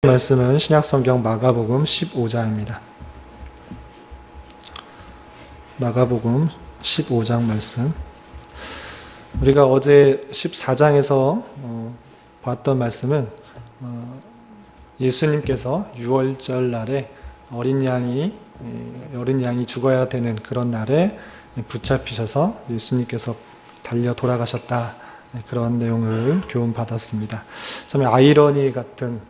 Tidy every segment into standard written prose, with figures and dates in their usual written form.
말씀은 신약성경 마가복음 15장입니다. 마가복음 15장 말씀. 우리가 어제 14장에서 봤던 말씀은 예수님께서 유월절 날에 어린 양이 죽어야 되는 그런 날에 붙잡히셔서 예수님께서 달려 돌아가셨다. 그런 내용을 교훈 받았습니다. 참 아이러니와 같은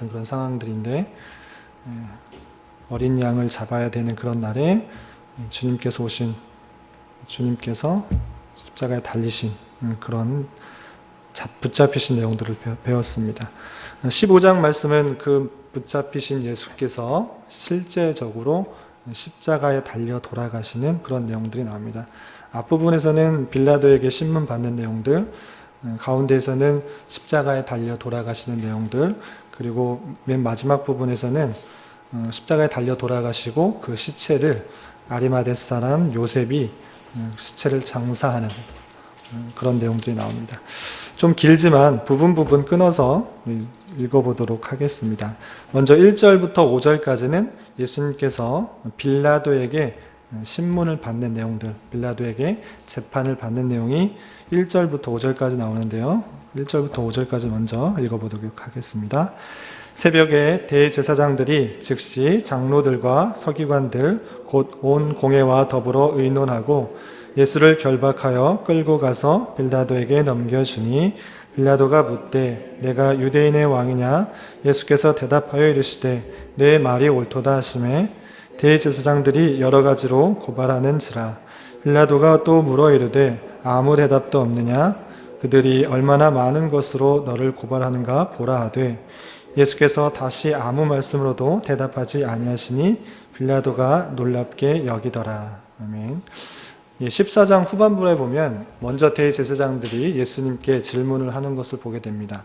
그런 상황들인데, 어린 양을 잡아야 되는 그런 날에 주님께서 십자가에 달리신 그런 붙잡히신 내용들을 배웠습니다. 15장 말씀은 그 붙잡히신 예수께서 실제적으로 십자가에 달려 돌아가시는 그런 내용들이 나옵니다. 앞부분에서는 빌라도에게 신문 받는 내용들, 가운데에서는 십자가에 달려 돌아가시는 내용들, 그리고 맨 마지막 부분에서는 십자가에 달려 돌아가시고 그 시체를 아리마대 사람 요셉이 시체를 장사하는 그런 내용들이 나옵니다. 좀 길지만 부분 끊어서 읽어보도록 하겠습니다. 먼저 1절부터 5절까지는 예수님께서 빌라도에게 신문을 받는 내용들, 빌라도에게 재판을 받는 내용이 1절부터 5절까지 나오는데요. 1절부터 5절까지 먼저 읽어보도록 하겠습니다. 새벽에 대제사장들이 즉시 장로들과 서기관들 곧 온 공회와 더불어 의논하고 예수를 결박하여 끌고 가서 빌라도에게 넘겨주니 빌라도가 묻되 내가 유대인의 왕이냐? 예수께서 대답하여 이르시되 내 말이 옳도다 하시매 대제사장들이 여러 가지로 고발하는지라. 빌라도가 또 물어 이르되 아무 대답도 없느냐? 그들이 얼마나 많은 것으로 너를 고발하는가 보라 하되 예수께서 다시 아무 말씀으로도 대답하지 아니하시니 빌라도가 놀랍게 여기더라. 아멘. 14장 후반부에 보면 먼저 대제사장들이 예수님께 질문을 하는 것을 보게 됩니다.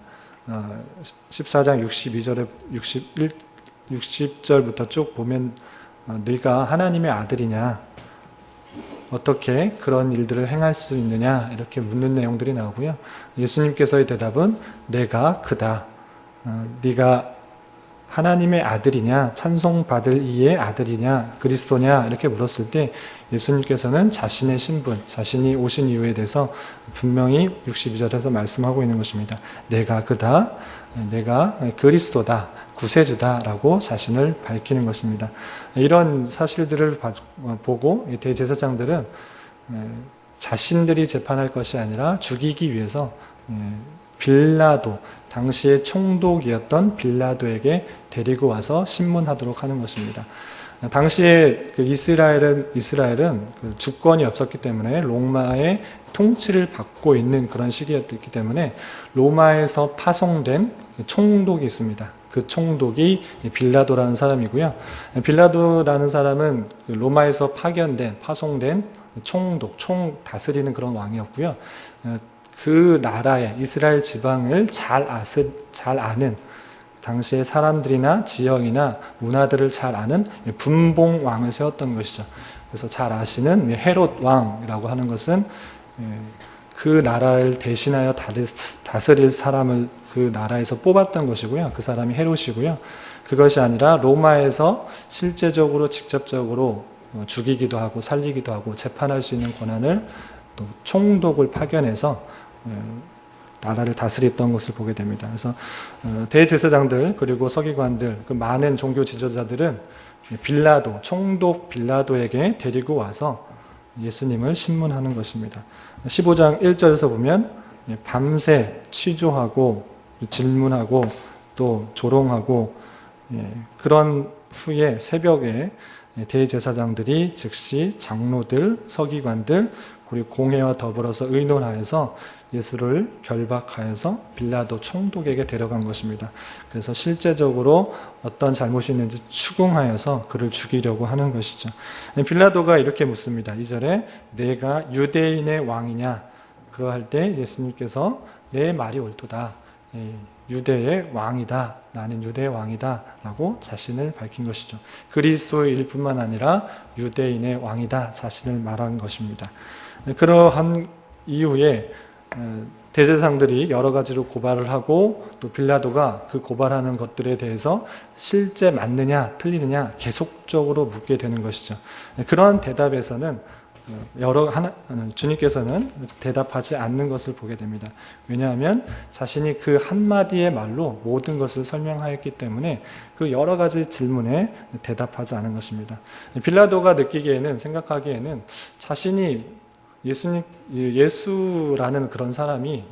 14장 62절에 60절부터 쭉 보면 네가 하나님의 아들이냐? 어떻게 그런 일들을 행할 수 있느냐? 이렇게 묻는 내용들이 나오고요. 예수님께서의 대답은 내가 그다. 네가 하나님의 아들이냐? 찬송받을 이의 아들이냐? 그리스도냐? 이렇게 물었을 때 예수님께서는 자신의 신분, 자신이 오신 이유에 대해서 분명히 62절에서 말씀하고 있는 것입니다. 내가 그다. 내가 그리스도다. 구세주다라고 자신을 밝히는 것입니다. 이런 사실들을 보고 대제사장들은 자신들이 재판할 것이 아니라 죽이기 위해서 빌라도, 당시의 총독이었던 빌라도에게 데리고 와서 신문하도록 하는 것입니다. 당시에 이스라엘은 주권이 없었기 때문에 로마의 통치를 받고 있는 그런 시기였기 때문에 로마에서 파송된 총독이 있습니다. 그 총독이 빌라도라는 사람이고요. 빌라도라는 사람은 로마에서 파송된 총독, 다스리는 그런 왕이었고요. 그 나라의 이스라엘 지방을 잘 아는 당시의 사람들이나 지역이나 문화들을 잘 아는 분봉왕을 세웠던 것이죠. 그래서 잘 아시는 헤롯 왕이라고 하는 것은 그 나라를 대신하여 다스릴 사람을 그 나라에서 뽑았던 것이고요. 그 사람이 헤롯이고요. 그것이 아니라 로마에서 실제적으로 직접적으로 죽이기도 하고 살리기도 하고 재판할 수 있는 권한을 또 총독을 파견해서 나라를 다스렸던 것을 보게 됩니다. 그래서 대제사장들 그리고 서기관들, 그 많은 종교 지도자들은 총독 빌라도에게 데리고 와서 예수님을 신문하는 것입니다. 15장 1절에서 보면 밤새 취조하고 질문하고 또 조롱하고 그런 후에 새벽에 대제사장들이 즉시 장로들, 서기관들 그리고 공회와 더불어서 의논하여서 예수를 결박하여서 빌라도 총독에게 데려간 것입니다. 그래서 실제적으로 어떤 잘못이 있는지 추궁하여서 그를 죽이려고 하는 것이죠. 빌라도가 이렇게 묻습니다. 2절에 내가 유대인의 왕이냐? 그러할 때 예수님께서 내 말이 옳도다. 유대의 왕이다. 나는 유대의 왕이다. 라고 자신을 밝힌 것이죠. 그리스도일 뿐만 아니라 유대인의 왕이다. 자신을 말한 것입니다. 그러한 이후에 대제사장들이 여러 가지로 고발을 하고 또 빌라도가 그 고발하는 것들에 대해서 실제 맞느냐 틀리느냐 계속적으로 묻게 되는 것이죠. 그러한 대답에서는 주님께서는 대답하지 않는 것을 보게 됩니다. 왜냐하면 자신이 그 한마디의 말로 모든 것을 설명하였기 때문에 그 여러 가지 질문에 대답하지 않은 것입니다. 빌라도가 생각하기에는 자신이 예수라는 그런 사람이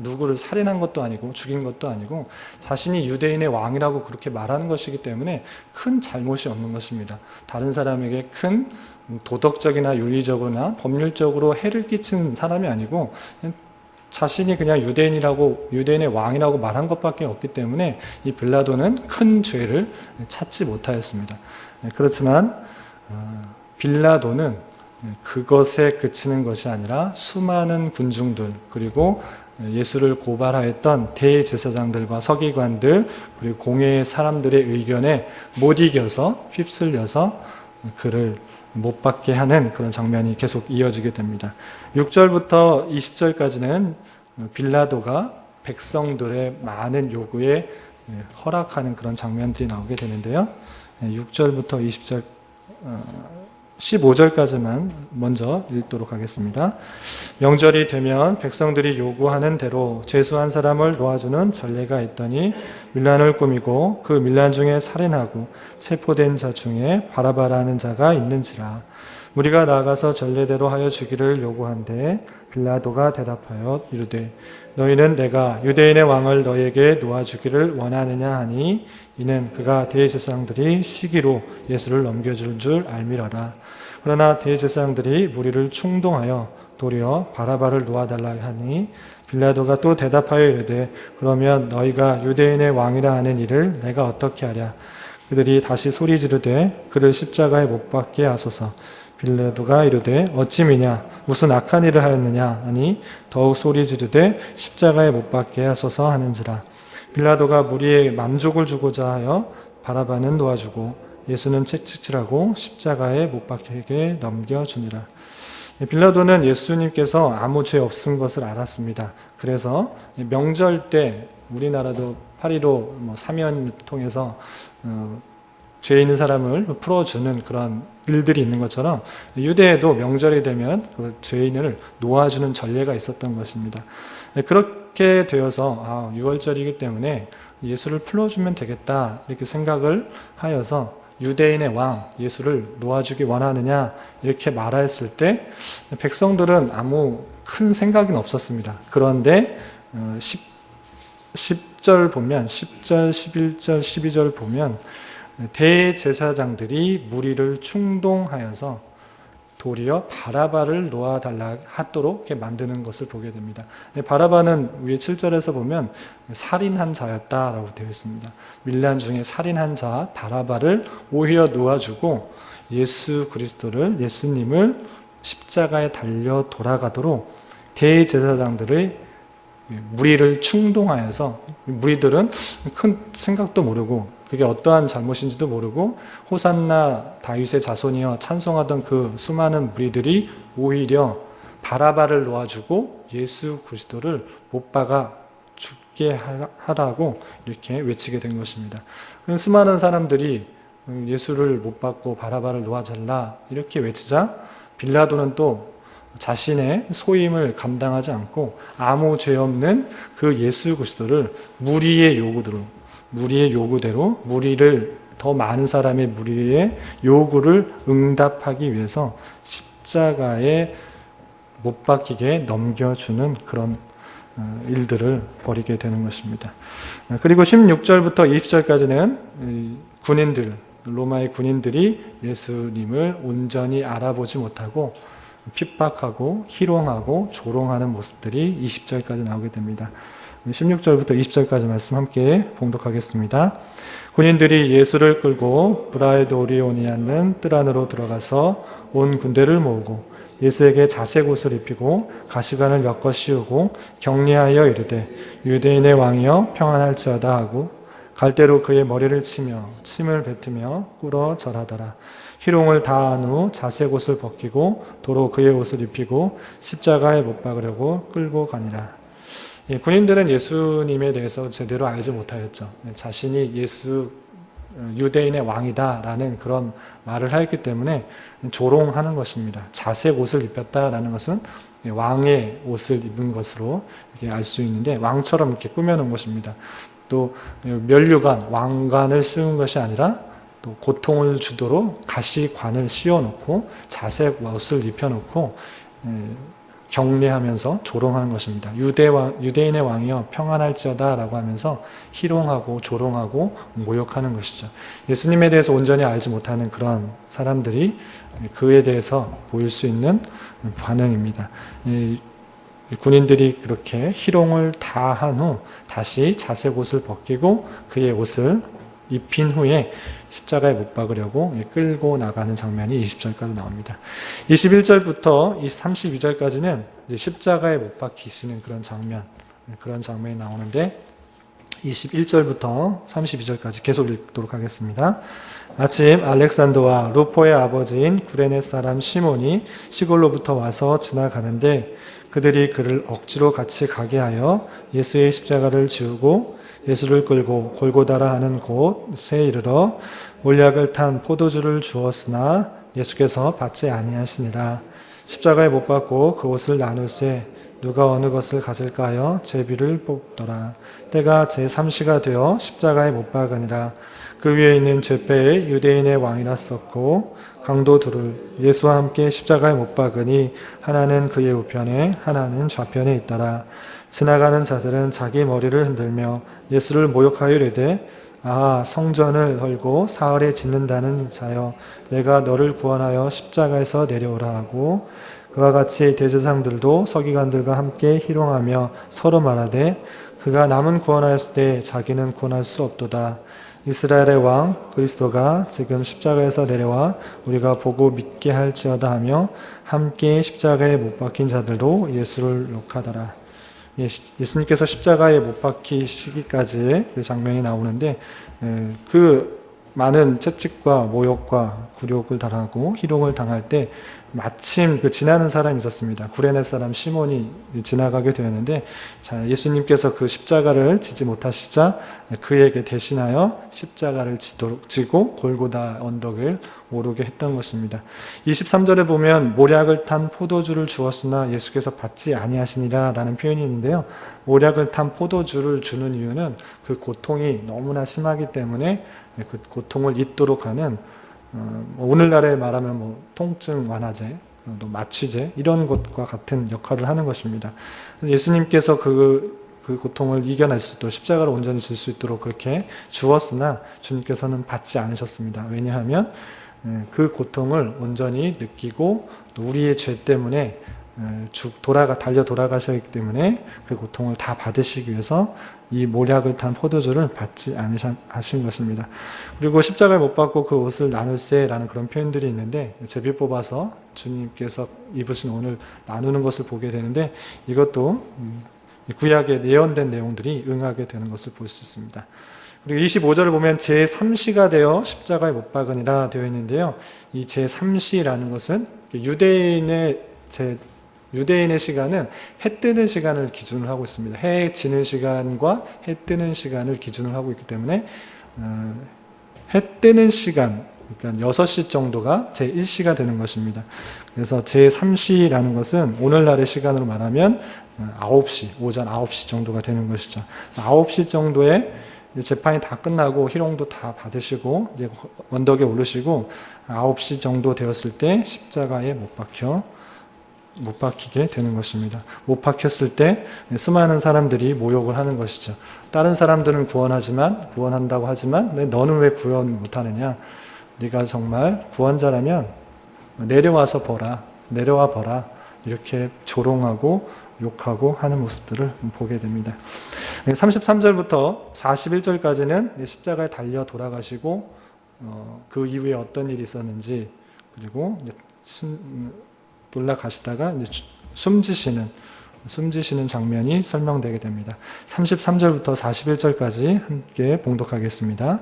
누구를 살인한 것도 아니고 죽인 것도 아니고 자신이 유대인의 왕이라고 그렇게 말하는 것이기 때문에 큰 잘못이 없는 것입니다. 다른 사람에게 큰 도덕적이나 윤리적으로나 법률적으로 해를 끼친 사람이 아니고 자신이 그냥 유대인의 왕이라고 말한 것밖에 없기 때문에 이 빌라도는 큰 죄를 찾지 못하였습니다. 그렇지만 빌라도는 그것에 그치는 것이 아니라 수많은 군중들 그리고 예수를 고발하였던 대제사장들과 서기관들 그리고 공회의 사람들의 의견에 못 이겨서 휩쓸려서 그를 못 받게 하는 그런 장면이 계속 이어지게 됩니다. 6절부터 20절까지는 빌라도가 백성들의 많은 요구에 허락하는 그런 장면들이 나오게 되는데요. 6절부터 20절 15절까지만 먼저 읽도록 하겠습니다. 명절이 되면 백성들이 요구하는 대로 죄수한 사람을 놓아주는 전례가 있더니 밀란을 꾸미고 그 밀란 중에 살인하고 체포된 자 중에 바라바라는 자가 있는지라. 우리가 나가서 전례대로 하여 주기를 요구한데 빌라도가 대답하여 이르되 너희는 내가 유대인의 왕을 너희에게 놓아주기를 원하느냐 하니 이는 그가 대제사장들이 시기로 예수를 넘겨줄 줄 알미러라. 그러나 대제사장들이 무리를 충동하여 도리어 바라바를 놓아달라 하니 빌라도가 또 대답하여 이르되 그러면 너희가 유대인의 왕이라 하는 이를 내가 어떻게 하랴. 그들이 다시 소리 지르되 그를 십자가에 못 박게 하소서. 빌라도가 이르되 어찌 미냐 무슨 악한 일을 하였느냐 하니 더욱 소리 지르되 십자가에 못 박게 하소서 하는지라. 빌라도가 무리에 만족을 주고자 하여 바라바는 놓아주고 예수는 채찍질하고 십자가에 못 박히게 넘겨주니라. 빌라도는 예수님께서 아무 죄 없은 것을 알았습니다. 그래서 명절 때 우리나라도 8.15 사면 통해서 죄 있는 사람을 풀어주는 그런 일들이 있는 것처럼 유대에도 명절이 되면 그 죄인을 놓아주는 전례가 있었던 것입니다. 그렇게 되어서 6월절이기 때문에 예수를 풀어주면 되겠다 이렇게 생각을 하여서 유대인의 왕 예수를 놓아주기 원하느냐 이렇게 말하였을 때 백성들은 아무 큰 생각은 없었습니다. 그런데 10절 보면 10절, 11절, 12절 보면 대제사장들이 무리를 충동하여서 도리어 바라바를 놓아달라 하도록 이렇게 만드는 것을 보게 됩니다. 바라바는 위에 7절에서 보면 살인한 자였다라고 되어 있습니다. 밀란 중에 살인한 자 바라바를 오히려 놓아주고 예수님을 십자가에 달려 돌아가도록 대제사장들의 무리를 충동하여서 무리들은 큰 생각도 모르고 그게 어떠한 잘못인지도 모르고 호산나 다윗의 자손이여 찬송하던 그 수많은 무리들이 오히려 바라바를 놓아주고 예수 그리스도를 못 박아 죽게 하라고 이렇게 외치게 된 것입니다. 수많은 사람들이 예수를 못 박고 바라바를 놓아달라 이렇게 외치자 빌라도는 또 자신의 소임을 감당하지 않고 아무 죄 없는 그 예수 그리스도를 무리의 요구대로 무리를 더 많은 사람의 무리의 요구를 응답하기 위해서 십자가에 못 박히게 넘겨주는 그런 일들을 벌이게 되는 것입니다. 그리고 16절부터 20절까지는 로마의 군인들이 예수님을 온전히 알아보지 못하고 핍박하고 희롱하고 조롱하는 모습들이 20절까지 나오게 됩니다. 16절부터 20절까지 말씀 함께 봉독하겠습니다. 군인들이 예수를 끌고 브라에도리온이라는 뜰 안으로 들어가서 온 군대를 모으고 예수에게 자색 옷을 입히고 가시관을 엮어 씌우고 격리하여 이르되 유대인의 왕이여 평안할지어다 하고 갈대로 그의 머리를 치며 침을 뱉으며 꿇어 절하더라. 희롱을 다한 후 자색 옷을 벗기고 도로 그의 옷을 입히고 십자가에 못 박으려고 끌고 가니라. 군인들은 예수님에 대해서 제대로 알지 못하였죠. 자신이 유대인의 왕이다라는 그런 말을 하였기 때문에 조롱하는 것입니다. 자색 옷을 입혔다라는 것은 왕의 옷을 입은 것으로 알 수 있는데 왕처럼 이렇게 꾸며놓은 것입니다. 또 면류관, 왕관을 쓰는 것이 아니라 또 고통을 주도록 가시관을 씌워놓고 자색 옷을 입혀놓고 경례하면서 조롱하는 것입니다. 유대인의 왕이여 평안할지어다 라고 하면서 희롱하고 조롱하고 모욕하는 것이죠. 예수님에 대해서 온전히 알지 못하는 그런 사람들이 그에 대해서 보일 수 있는 반응입니다. 군인들이 그렇게 희롱을 다 한 후 다시 자색 옷을 벗기고 그의 옷을 입힌 후에 십자가에 못 박으려고 끌고 나가는 장면이 20절까지 나옵니다. 21절부터 32절까지는 십자가에 못 박히시는 그런 장면이 나오는데 21절부터 32절까지 계속 읽도록 하겠습니다. 마침 알렉산더와 루포의 아버지인 구레네 사람 시몬이 시골로부터 와서 지나가는데 그들이 그를 억지로 같이 가게 하여 예수의 십자가를 지우고 예수를 끌고 골고다라 하는 곳에 이르러 몰약을 탄 포도주를 주었으나 예수께서 받지 아니하시니라. 십자가에 못 박고 그 옷을 나눌세 누가 어느 것을 가질까 하여 제비를 뽑더라. 때가 제3시가 되어 십자가에 못 박으니라. 그 위에 있는 죄패에 유대인의 왕이라 썼고 강도 둘을 예수와 함께 십자가에 못 박으니 하나는 그의 우편에 하나는 좌편에 있더라. 지나가는 자들은 자기 머리를 흔들며 예수를 모욕하여 이르되 아 성전을 헐고 사흘에 짓는다는 자여 내가 너를 구원하여 십자가에서 내려오라 하고 그와 같이 대제사장들도 서기관들과 함께 희롱하며 서로 말하되 그가 남은 구원하였을 때 자기는 구원할 수 없도다. 이스라엘의 왕 그리스도가 지금 십자가에서 내려와 우리가 보고 믿게 할지어다 하며 함께 십자가에 못 박힌 자들도 예수를 욕하더라. 예수님께서 십자가에 못 박히시기까지의 그 장면이 나오는데 그 많은 채찍과 모욕과 굴욕을 당하고 희롱을 당할 때 마침 그 지나는 사람이 있었습니다. 구레네 사람 시몬이 지나가게 되었는데 예수님께서 그 십자가를 지지 못하시자 그에게 대신하여 십자가를 지고 골고다 언덕을 오르게 했던 것입니다. 23절에 보면 모략을 탄 포도주를 주었으나 예수께서 받지 아니하시니라 라는 표현이 있는데요. 모략을 탄 포도주를 주는 이유는 그 고통이 너무나 심하기 때문에 그 고통을 잊도록 하는 오늘날에 말하면 통증 완화제, 또 마취제 이런 것과 같은 역할을 하는 것입니다. 예수님께서 그 고통을 이겨낼 수 있도록 십자가를 온전히 질 수 있도록 그렇게 주었으나 주님께서는 받지 않으셨습니다. 왜냐하면 그 고통을 온전히 느끼고 또 우리의 죄 때문에 달려 돌아가셨기 때문에 그 고통을 다 받으시기 위해서 이 모략을 탄 포도주를 받지 않으신 것입니다. 그리고 십자가에 못 박고 그 옷을 나눌세라는 그런 표현들이 있는데 제비 뽑아서 주님께서 입으신 옷을 나누는 것을 보게 되는데 이것도 구약에 예언된 내용들이 응하게 되는 것을 볼 수 있습니다. 그리고 25절을 보면 제3시가 되어 십자가에 못 박으니라 되어 있는데요. 이 제3시라는 것은 유대인의 시간은 해 뜨는 시간을 기준으로 하고 있습니다. 해 지는 시간과 해 뜨는 시간을 기준으로 하고 있기 때문에 해 뜨는 시간, 그러니까 6시 정도가 제1시가 되는 것입니다. 그래서 제3시라는 것은 오늘날의 시간으로 말하면 9시, 오전 9시 정도가 되는 것이죠. 9시 정도에 재판이 다 끝나고 희롱도 다 받으시고 이제 언덕에 오르시고 9시 정도 되었을 때 십자가에 못 박히게 되는 것입니다. 못 박혔을 때 수많은 사람들이 모욕을 하는 것이죠. 다른 사람들은 구원한다고 하지만 너는 왜 구원 못하느냐? 네가 정말 구원자라면 내려와 보라. 이렇게 조롱하고 욕하고 하는 모습들을 보게 됩니다. 33절부터 41절까지는 십자가에 달려 돌아가시고 그 이후에 어떤 일이 있었는지 그리고 올라가시다가 숨지시는 숨지시는 장면이 설명되게 됩니다. 33절부터 41절까지 함께 봉독하겠습니다.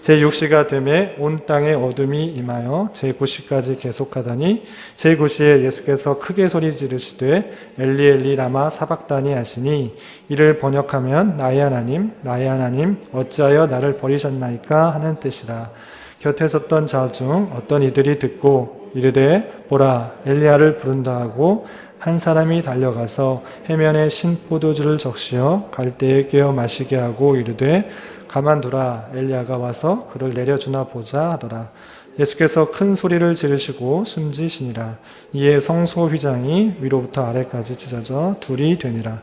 제6시가 되매 온 땅에 어둠이 임하여 제9시까지 계속하더니 제9시에 예수께서 크게 소리 지르시되 엘리 엘리 라마 사박다니 하시니 이를 번역하면 나의 하나님 어찌하여 나를 버리셨나이까 하는 뜻이라. 곁에 섰던 자 중 어떤 이들이 듣고 이르되 보라 엘리야를 부른다 하고 한 사람이 달려가서 해면에 신 포도주를 적시어 갈대에 끼어 마시게 하고 이르되 가만두라 엘리야가 와서 그를 내려주나 보자 하더라. 예수께서 큰 소리를 지르시고 숨지시니라. 이에 성소 휘장이 위로부터 아래까지 찢어져 둘이 되니라.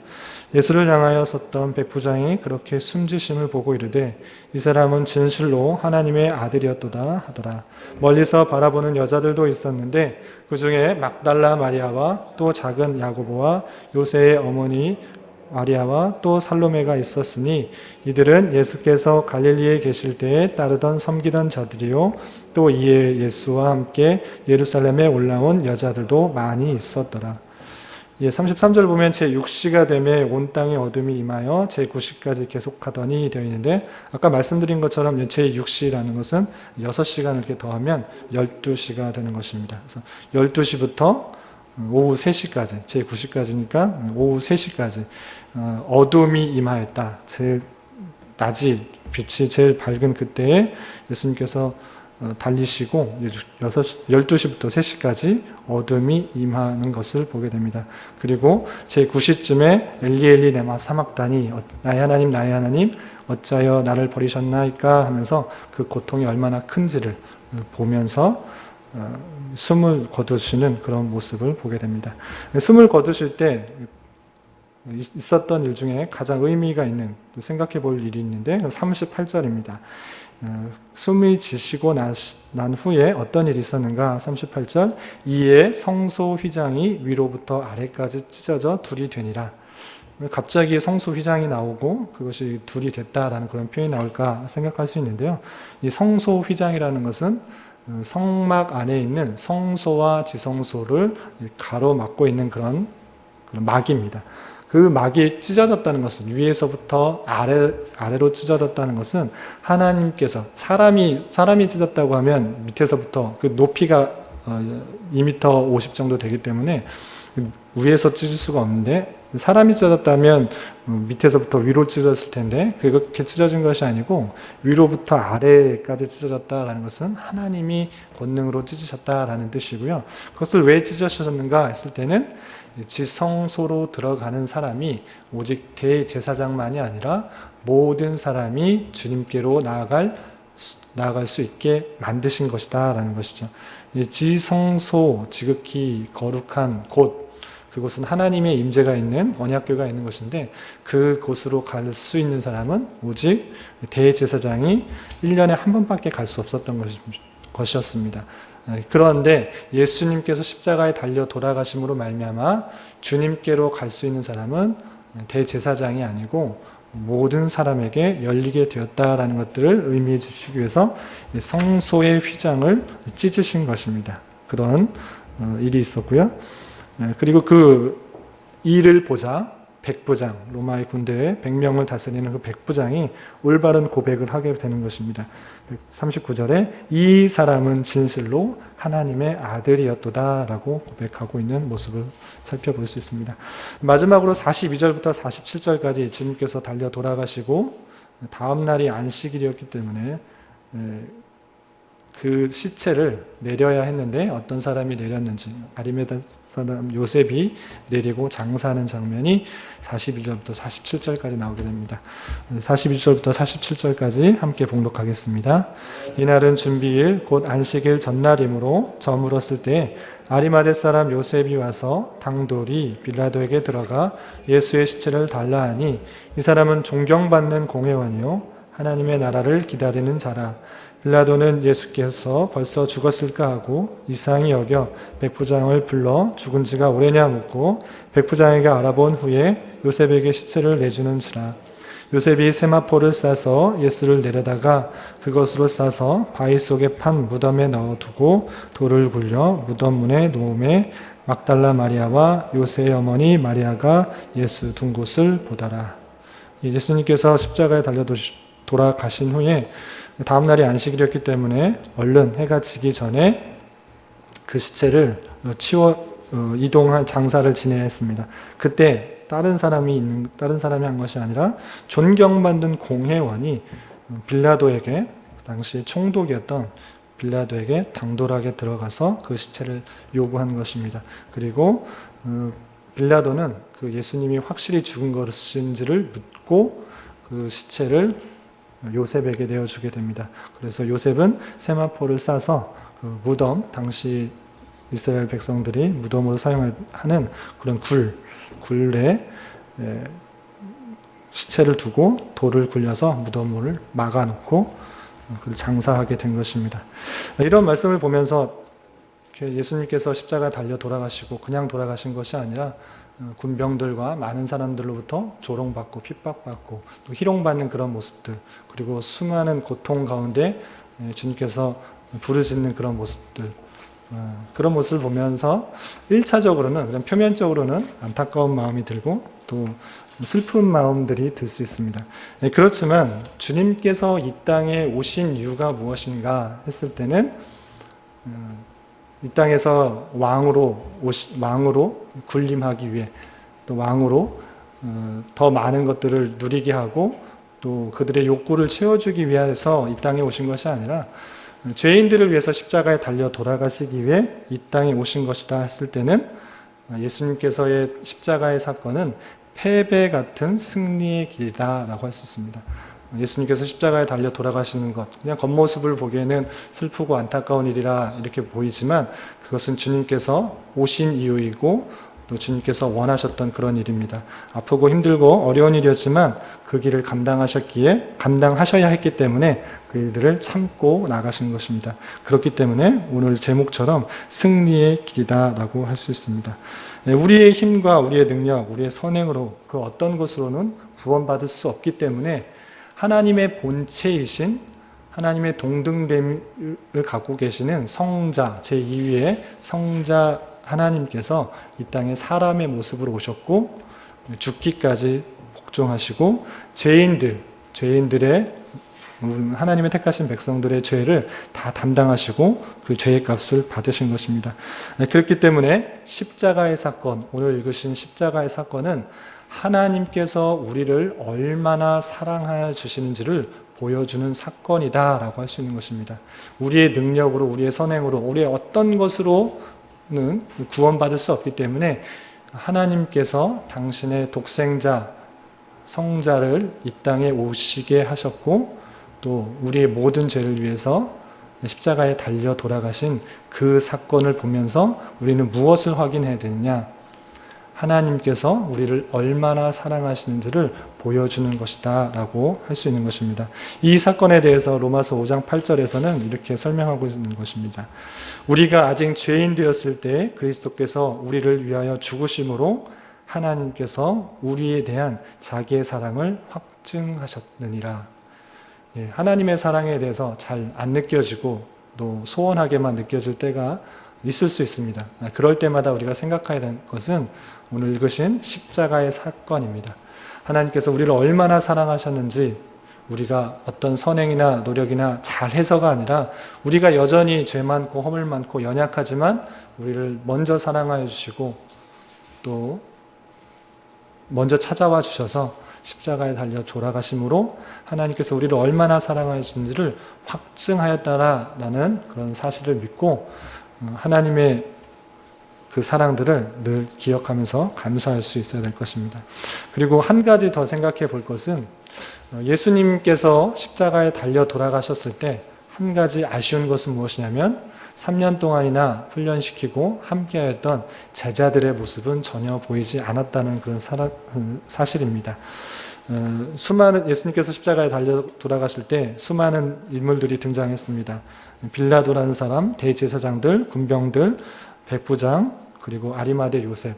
예수를 향하여 섰던 백부장이 그렇게 숨지심을 보고 이르되 이 사람은 진실로 하나님의 아들이었도다 하더라. 멀리서 바라보는 여자들도 있었는데 그 중에 막달라 마리아와 또 작은 야고보와 요새의 어머니 마리아와 또 살로메가 있었으니 이들은 예수께서 갈릴리에 계실 때에 따르던 섬기던 자들이요 또 이에 예수와 함께 예루살렘에 올라온 여자들도 많이 있었더라. 33절 보면 제6시가 되매 온 땅에 어둠이 임하여 제9시까지 계속하더니 되어 있는데 아까 말씀드린 것처럼 제6시라는 것은 6시간을 이렇게 더하면 12시가 되는 것입니다. 그래서 12시부터 오후 3시까지 제9시까지니까 오후 3시까지 어둠이 임하였다. 제일 낮이 빛이 제일 밝은 그때에 예수님께서 달리시고 12시부터 3시까지 어둠이 임하는 것을 보게 됩니다. 그리고 제9시쯤에 엘리 엘리 레마 사막다니 나의 하나님 어찌하여 나를 버리셨나이까 하면서 그 고통이 얼마나 큰지를 보면서 숨을 거두시는 그런 모습을 보게 됩니다. 숨을 거두실 때 있었던 일 중에 가장 의미가 있는 생각해 볼 일이 있는데 38절입니다. 숨이 지시고 난 후에 어떤 일이 있었는가? 38절 이에 성소 휘장이 위로부터 아래까지 찢어져 둘이 되니라. 갑자기 성소 휘장이 나오고 그것이 둘이 됐다라는 그런 표현이 나올까 생각할 수 있는데요. 이 성소 휘장이라는 것은 성막 안에 있는 성소와 지성소를 가로막고 있는 그런 막입니다. 그 막이 찢어졌다는 것은 위에서부터 아래로 찢어졌다는 것은 하나님께서 사람이 찢었다고 하면 밑에서부터 그 높이가 2m 50 정도 되기 때문에 위에서 찢을 수가 없는데 사람이 찢어졌다면 밑에서부터 위로 찢어졌을 텐데 그렇게 찢어진 것이 아니고 위로부터 아래까지 찢어졌다라는 것은 하나님이 권능으로 찢으셨다라는 뜻이고요. 그것을 왜 찢으셨는가 했을 때는 지성소로 들어가는 사람이 오직 대제사장만이 아니라 모든 사람이 주님께로 나아갈 수 있게 만드신 것이다 라는 것이죠. 지성소, 지극히 거룩한 곳, 그곳은 하나님의 임재가 있는 언약궤가 있는 것인데 그곳으로 갈 수 있는 사람은 오직 대제사장이 1년에 한 번밖에 갈 수 없었던 것이었습니다. 그런데 예수님께서 십자가에 달려 돌아가심으로 말미암아 주님께로 갈 수 있는 사람은 대제사장이 아니고 모든 사람에게 열리게 되었다라는 것들을 의미해 주시기 위해서 성소의 휘장을 찢으신 것입니다. 그런 일이 있었고요. 그리고 그 일을 보자 백부장, 로마의 군대에 100명을 다스리는 그 백부장이 올바른 고백을 하게 되는 것입니다. 39절에 이 사람은 진실로 하나님의 아들이었도다라고 고백하고 있는 모습을 살펴볼 수 있습니다. 마지막으로 42절부터 47절까지 주님께서 달려 돌아가시고 다음 날이 안식일이었기 때문에 그 시체를 내려야 했는데 어떤 사람이 내렸는지 아리마다 사람 요셉이 내리고 장사하는 장면이 42절부터 47절까지 나오게 됩니다. 42절부터 47절까지 함께 봉독하겠습니다. 이날은 준비일 곧 안식일 전날이므로 저물었을 때 아리마대 사람 요셉이 와서 당돌이 빌라도에게 들어가 예수의 시체를 달라 하니 이 사람은 존경받는 공회원이요 하나님의 나라를 기다리는 자라. 빌라도는 예수께서 벌써 죽었을까 하고 이상히 여겨 백부장을 불러 죽은 지가 오래냐 묻고 백부장에게 알아본 후에 요셉에게 시체를 내주는지라. 요셉이 세마포를 싸서 예수를 내려다가 그것으로 싸서 바위 속에 판 무덤에 넣어두고 돌을 굴려 무덤 문에 놓음에 막달라 마리아와 요새의 어머니 마리아가 예수 둔 곳을 보더라. 예수님께서 십자가에 달려 돌아가신 후에 다음 날이 안식일이었기 때문에 얼른 해가 지기 전에 그 시체를 이동할 장사를 지내야 했습니다. 그때 다른 사람이 한 것이 아니라 존경받는 공회원이 빌라도에게, 당시 총독이었던 빌라도에게 당돌하게 들어가서 그 시체를 요구한 것입니다. 그리고 빌라도는 그 예수님이 확실히 죽은 것인지를 묻고 그 시체를 요셉에게 내어주게 됩니다. 그래서 요셉은 세마포를 싸서 그 무덤, 당시 이스라엘 백성들이 무덤으로 사용하는 그런 굴에 시체를 두고 돌을 굴려서 무덤을 막아놓고 그걸 장사하게 된 것입니다. 이런 말씀을 보면서 예수님께서 십자가에 달려 돌아가시고 그냥 돌아가신 것이 아니라 군병들과 많은 사람들로부터 조롱받고 핍박받고 또 희롱받는 그런 모습들, 그리고 수많은 고통 가운데 주님께서 부르짖는 그런 모습들, 그런 모습을 보면서 1차적으로는, 그냥 표면적으로는 안타까운 마음이 들고 또 슬픈 마음들이 들 수 있습니다. 그렇지만 주님께서 이 땅에 오신 이유가 무엇인가 했을 때는 이 땅에서 왕으로 군림하기 위해, 또 왕으로 더 많은 것들을 누리게 하고 또 그들의 욕구를 채워주기 위해서 이 땅에 오신 것이 아니라 죄인들을 위해서 십자가에 달려 돌아가시기 위해 이 땅에 오신 것이다 했을 때는 예수님께서의 십자가의 사건은 패배 같은 승리의 길이다라고 할 수 있습니다. 예수님께서 십자가에 달려 돌아가시는 것, 그냥 겉모습을 보기에는 슬프고 안타까운 일이라 이렇게 보이지만 그것은 주님께서 오신 이유이고 또 주님께서 원하셨던 그런 일입니다. 아프고 힘들고 어려운 일이었지만 그 길을 감당하셔야 했기 때문에 그 일들을 참고 나가신 것입니다. 그렇기 때문에 오늘 제목처럼 승리의 길이다라고 할 수 있습니다. 우리의 힘과 우리의 능력, 우리의 선행으로 그 어떤 것으로는 구원받을 수 없기 때문에 하나님의 본체이신, 하나님의 동등됨을 갖고 계시는 성자, 제2위의 성자 하나님께서 이 땅에 사람의 모습으로 오셨고 죽기까지 복종하시고 죄인들의 하나님의 택하신 백성들의 죄를 다 담당하시고 그 죄의 값을 받으신 것입니다. 그렇기 때문에 십자가의 사건, 오늘 읽으신 십자가의 사건은 하나님께서 우리를 얼마나 사랑하여 주시는지를 보여주는 사건이다라고 할 수 있는 것입니다. 우리의 능력으로, 우리의 선행으로, 우리의 어떤 것으로는 구원받을 수 없기 때문에 하나님께서 당신의 독생자, 성자를 이 땅에 오시게 하셨고 또 우리의 모든 죄를 위해서 십자가에 달려 돌아가신 그 사건을 보면서 우리는 무엇을 확인해야 되느냐? 하나님께서 우리를 얼마나 사랑하시는지를 보여주는 것이다 라고 할 수 있는 것입니다. 이 사건에 대해서 로마서 5장 8절에서는 이렇게 설명하고 있는 것입니다. 우리가 아직 죄인 되었을 때 그리스도께서 우리를 위하여 죽으심으로 하나님께서 우리에 대한 자기의 사랑을 확증하셨느니라. 하나님의 사랑에 대해서 잘 안 느껴지고 또 소원하게만 느껴질 때가 있을 수 있습니다. 그럴 때마다 우리가 생각해야 되는 것은 오늘 읽으신 십자가의 사건입니다. 하나님께서 우리를 얼마나 사랑하셨는지 우리가 어떤 선행이나 노력이나 잘해서가 아니라 우리가 여전히 죄 많고 허물 많고 연약하지만 우리를 먼저 사랑하여 주시고 또 먼저 찾아와 주셔서 십자가에 달려 돌아가심으로 하나님께서 우리를 얼마나 사랑하시는지를 확증하였다라는 그런 사실을 믿고 하나님의 그 사랑들을 늘 기억하면서 감사할 수 있어야 될 것입니다. 그리고 한 가지 더 생각해 볼 것은 예수님께서 십자가에 달려 돌아가셨을 때 한 가지 아쉬운 것은 무엇이냐면 3년 동안이나 훈련시키고 함께하였던 제자들의 모습은 전혀 보이지 않았다는 그런 사실입니다. 예수님께서 십자가에 달려 돌아가실 때 수많은 인물들이 등장했습니다. 빌라도라는 사람, 대제사장들, 군병들, 백부장, 그리고 아리마대 요셉,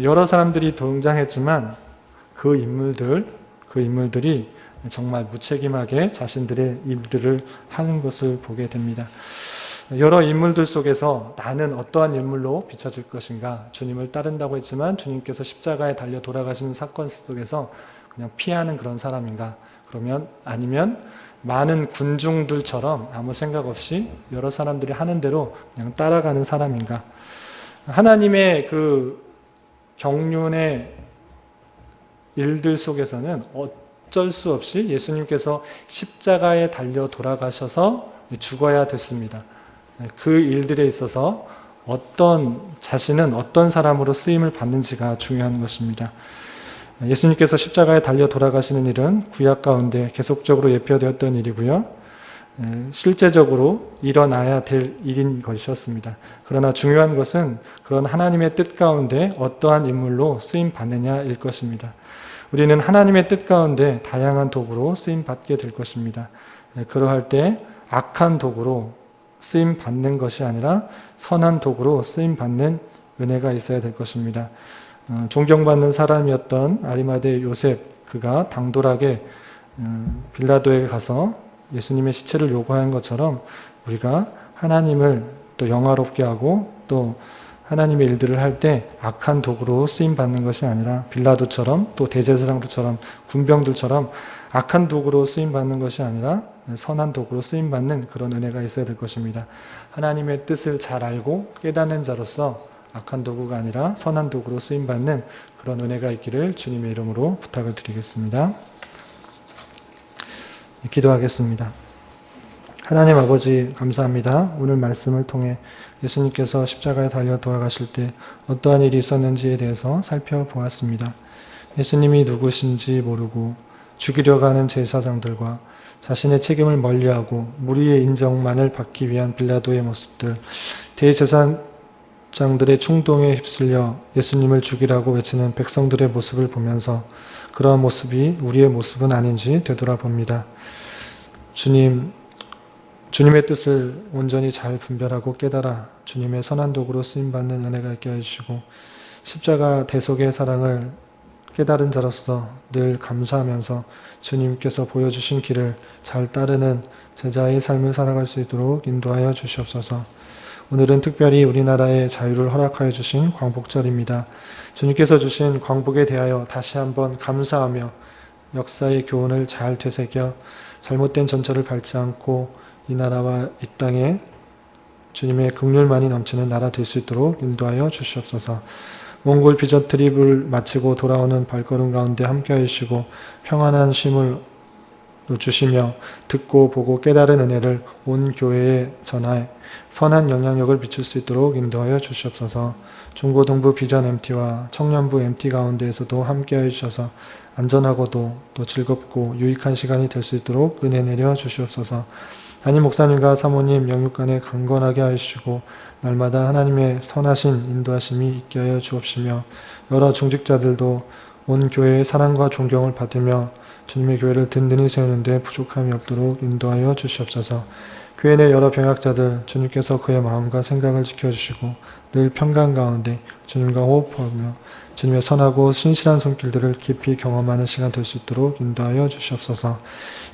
여러 사람들이 등장했지만 그 인물들이 정말 무책임하게 자신들의 일들을 하는 것을 보게 됩니다. 여러 인물들 속에서 나는 어떠한 인물로 비춰질 것인가? 주님을 따른다고 했지만 주님께서 십자가에 달려 돌아가시는 사건 속에서 그냥 피하는 그런 사람인가? 그러면 아니면 많은 군중들처럼 아무 생각 없이 여러 사람들이 하는 대로 그냥 따라가는 사람인가? 하나님의 그 경륜의 일들 속에서는 어쩔 수 없이 예수님께서 십자가에 달려 돌아가셔서 죽어야 됐습니다. 그 일들에 있어서 자신은 어떤 사람으로 쓰임을 받는지가 중요한 것입니다. 예수님께서 십자가에 달려 돌아가시는 일은 구약 가운데 계속적으로 예표되었던 일이고요. 실제적으로 일어나야 될 일인 것이었습니다. 그러나 중요한 것은 그런 하나님의 뜻 가운데 어떠한 인물로 쓰임 받느냐일 것입니다. 우리는 하나님의 뜻 가운데 다양한 도구로 쓰임 받게 될 것입니다. 그러할 때 악한 도구로 쓰임 받는 것이 아니라 선한 도구로 쓰임 받는 은혜가 있어야 될 것입니다. 존경받는 사람이었던 아리마대 요셉, 그가 당돌하게 빌라도에 가서 예수님의 시체를 요구한 것처럼 우리가 하나님을 또 영화롭게 하고 또 하나님의 일들을 할 때 악한 도구로 쓰임 받는 것이 아니라 빌라도처럼 또 대제사장들처럼 군병들처럼 악한 도구로 쓰임 받는 것이 아니라 선한 도구로 쓰임 받는 그런 은혜가 있어야 될 것입니다. 하나님의 뜻을 잘 알고 깨닫는 자로서 악한 도구가 아니라 선한 도구로 쓰임 받는 그런 은혜가 있기를 주님의 이름으로 부탁을 드리겠습니다. 기도하겠습니다. 하나님 아버지 감사합니다. 오늘 말씀을 통해 예수님께서 십자가에 달려 돌아가실 때 어떠한 일이 있었는지에 대해서 살펴보았습니다. 예수님이 누구신지 모르고 죽이려고 하는 제사장들과 자신의 책임을 멀리하고 무리의 인정만을 받기 위한 빌라도의 모습들, 대제사장들의 충동에 휩쓸려 예수님을 죽이라고 외치는 백성들의 모습을 보면서 그러한 모습이 우리의 모습은 아닌지 되돌아봅니다. 주님의 뜻을 온전히 잘 분별하고 깨달아 주님의 선한 도구로 쓰임받는 은혜가 있게 해주시고 십자가 대속의 사랑을 깨달은 자로서 늘 감사하면서 주님께서 보여주신 길을 잘 따르는 제자의 삶을 살아갈 수 있도록 인도하여 주시옵소서. 오늘은 특별히 우리나라에 자유를 허락하여 주신 광복절입니다. 주님께서 주신 광복에 대하여 다시 한번 감사하며 역사의 교훈을 잘 되새겨 잘못된 전철을 밟지 않고 이 나라와 이 땅에 주님의 긍휼만이 넘치는 나라 될 수 있도록 인도하여 주시옵소서. 몽골 비전 트립을 마치고 돌아오는 발걸음 가운데 함께해 주시고 평안한 쉼을 주시며 듣고 보고 깨달은 은혜를 온 교회에 전하여 선한 영향력을 비출 수 있도록 인도하여 주시옵소서. 중고등부 비전 MT와 청년부 MT 가운데에서도 함께해 주셔서 안전하고도 또 즐겁고 유익한 시간이 될 수 있도록 은혜 내려 주시옵소서. 담임 목사님과 사모님 영육간에 강건하게 하시고 날마다 하나님의 선하신 인도하심이 있게 하여 주옵시며 여러 중직자들도 온 교회의 사랑과 존경을 받으며 주님의 교회를 든든히 세우는 데 부족함이 없도록 인도하여 주시옵소서. 교회 내 여러 병약자들 주님께서 그의 마음과 생각을 지켜주시고 늘 평강 가운데 주님과 호흡하며 주님의 선하고 신실한 손길들을 깊이 경험하는 시간 될 수 있도록 인도하여 주시옵소서.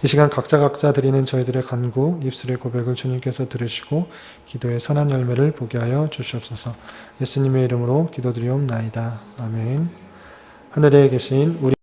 이 시간 각자 드리는 저희들의 간구, 입술의 고백을 주님께서 들으시고 기도의 선한 열매를 보게 하여 주시옵소서. 예수님의 이름으로 기도드리옵나이다. 아멘. 하늘에 계신 우리